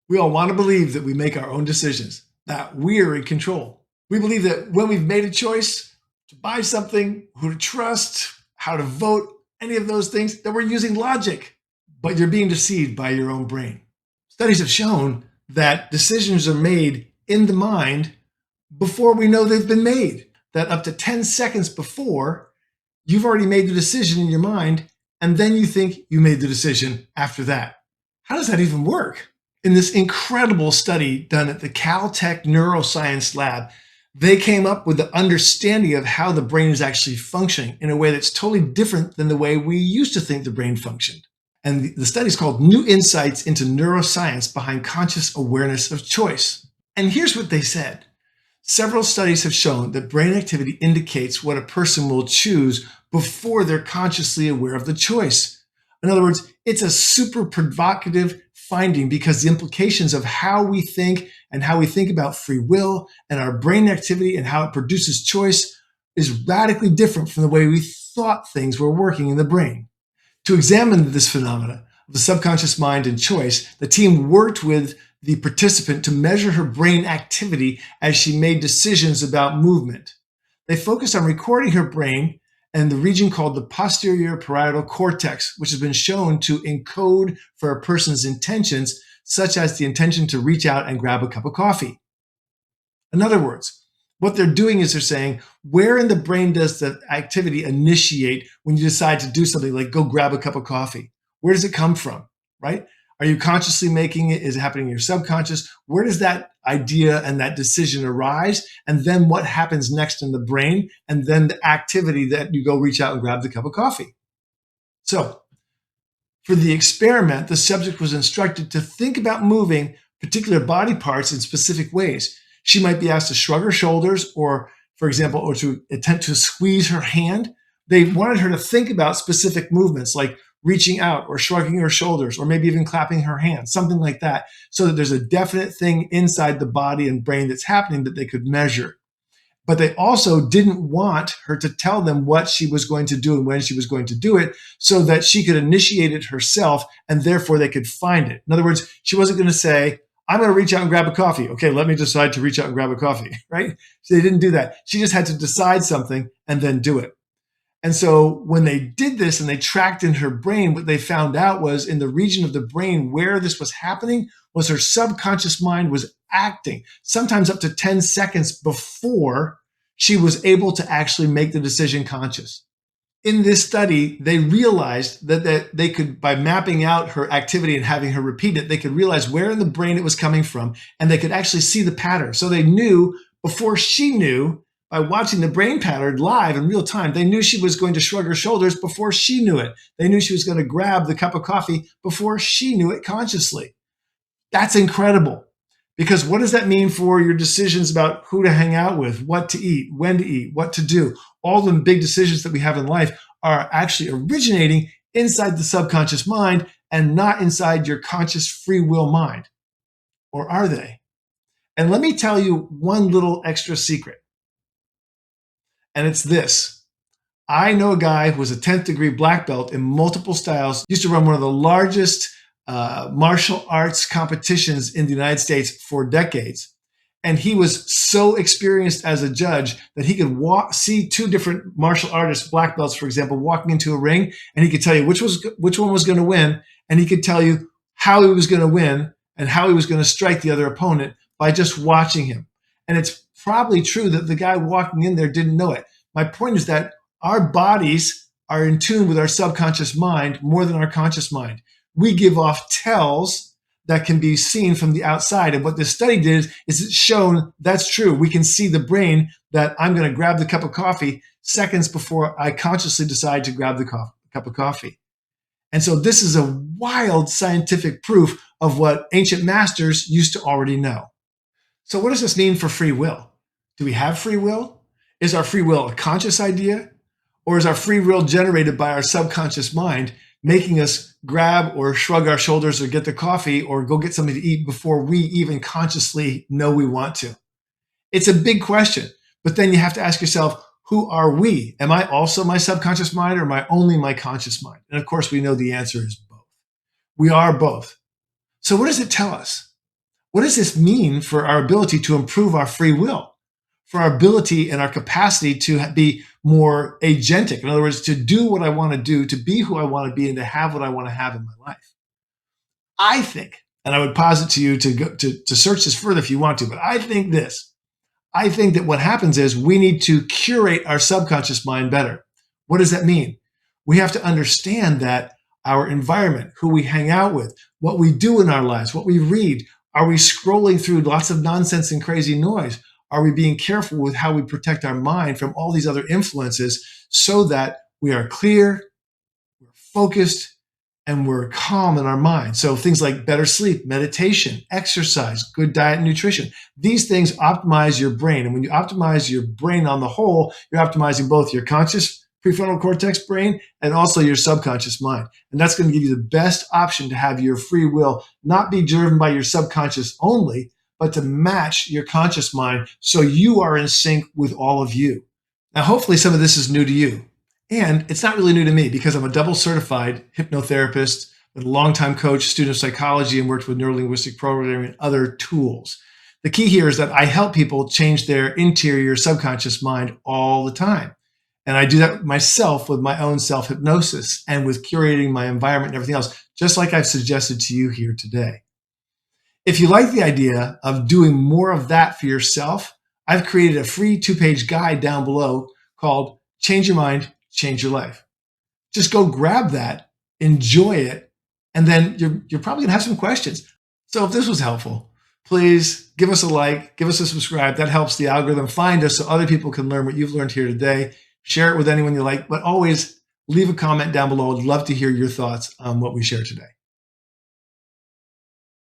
We all want to believe that we make our own decisions, that we're in control. We believe that when we've made a choice to buy something, who to trust, how to vote, any of those things, that we're using logic. But you're being deceived by your own brain. Studies have shown that decisions are made in the mind before we know they've been made. That up to 10 seconds before, you've already made the decision in your mind, and then you think you made the decision after that. How does that even work? In this incredible study done at the Caltech Neuroscience lab, they came up with the understanding of how the brain is actually functioning in a way that's totally different than the way we used to think the brain functioned. And the study is called New Insights into Neuroscience Behind Conscious Awareness of Choice. And here's what they said. Several studies have shown that brain activity indicates what a person will choose before they're consciously aware of the choice. In other words, it's a super provocative finding because the implications of how we think and how we think about free will and our brain activity and how it produces choice is radically different from the way we thought things were working in the brain. To examine this phenomena of the subconscious mind and choice, the team worked with the participant to measure her brain activity as she made decisions about movement. They focused on recording her brain and the region called the posterior parietal cortex, which has been shown to encode for a person's intentions, such as the intention to reach out and grab a cup of coffee. In other words, what they're doing is they're saying, where in the brain does the activity initiate when you decide to do something like go grab a cup of coffee? Where does it come from, right? Are you consciously making it? Is it happening in your subconscious? Where does that idea and that decision arise? And then what happens next in the brain? And then the activity that you go reach out and grab the cup of coffee. So for the experiment, the subject was instructed to think about moving particular body parts in specific ways. She might be asked to shrug her shoulders or, for example, or to attempt to squeeze her hand. They wanted her to think about specific movements like reaching out or shrugging her shoulders or maybe even clapping her hands, something like that, so that there's a definite thing inside the body and brain that's happening that they could measure. But they also didn't want her to tell them what she was going to do and when she was going to do it so that she could initiate it herself and therefore they could find it. In other words, she wasn't going to say, I'm going to reach out and grab a coffee. Okay, let me decide to reach out and grab a coffee, right? So they didn't do that. She just had to decide something and then do it. And so when they did this and they tracked in her brain, what they found out was in the region of the brain where this was happening was her subconscious mind was acting, sometimes up to 10 seconds before she was able to actually make the decision conscious. In this study, they realized that they could, by mapping out her activity and having her repeat it, they could realize where in the brain it was coming from, and they could actually see the pattern. So they knew before she knew, by watching the brain pattern live in real time, they knew she was going to shrug her shoulders before she knew it. They knew she was going to grab the cup of coffee before she knew it consciously. That's incredible. Because what does that mean for your decisions about who to hang out with, what to eat, when to eat, what to do? All the big decisions that we have in life are actually originating inside the subconscious mind and not inside your conscious free will mind. Or are they? And let me tell you one little extra secret. And it's this. I know a guy who was a 10th degree black belt in multiple styles, used to run one of the largest martial arts competitions in the United States for decades. And he was so experienced as a judge that he could see two different martial artists, black belts, for example, walking into a ring, and he could tell you which one was going to win, and he could tell you how he was going to win and how he was going to strike the other opponent by just watching him. And it's probably true that the guy walking in there didn't know it. My point is that our bodies are in tune with our subconscious mind more than our conscious mind. We give off tells that can be seen from the outside. And what this study did is it's shown that's true. We can see the brain that I'm going to grab the cup of coffee seconds before I consciously decide to grab the cup of coffee. And so this is a wild scientific proof of what ancient masters used to already know. So what does this mean for free will? Do we have free will? Is our free will a conscious idea? Or is our free will generated by our subconscious mind, making us grab or shrug our shoulders or get the coffee or go get something to eat before we even consciously know we want to? It's a big question, but then you have to ask yourself, who are we? Am I also my subconscious mind or am I only my conscious mind? And of course, we know the answer is both. We are both. So what does it tell us? what does this mean for our ability to improve our free will, for our ability and our capacity to be more agentic? In other words, to do what I want to do, to be who I want to be, and to have what I want to have in my life. I think, and I would posit to you to search this further if you want to, but I think this. I think that what happens is we need to curate our subconscious mind better. What does that mean? We have to understand that our environment, who we hang out with, what we do in our lives, what we read, are we scrolling through lots of nonsense and crazy noise? Are we being careful with how we protect our mind from all these other influences so that we are clear, we're focused, and we're calm in our mind? So things like better sleep, meditation, exercise, good diet and nutrition, these things optimize your brain. And when you optimize your brain on the whole, you're optimizing both your conscious prefrontal cortex brain and also your subconscious mind. And that's going to give you the best option to have your free will not be driven by your subconscious only, but to match your conscious mind so you are in sync with all of you. Now, hopefully some of this is new to you. And it's not really new to me because I'm a double certified hypnotherapist, a longtime coach, student of psychology, and worked with neurolinguistic programming and other tools. The key here is that I help people change their interior subconscious mind all the time. And I do that myself with my own self-hypnosis and with curating my environment and everything else, just like I've suggested to you here today. If you like the idea of doing more of that for yourself, I've created a free 2-page guide down below called Change Your Mind, Change Your Life. Just go grab that, enjoy it, and then you're probably gonna have some questions. So if this was helpful, please give us a like, give us a subscribe. That helps the algorithm find us so other people can learn what you've learned here today. Share it with anyone you like, but always leave a comment down below. I'd love to hear your thoughts on what we shared today.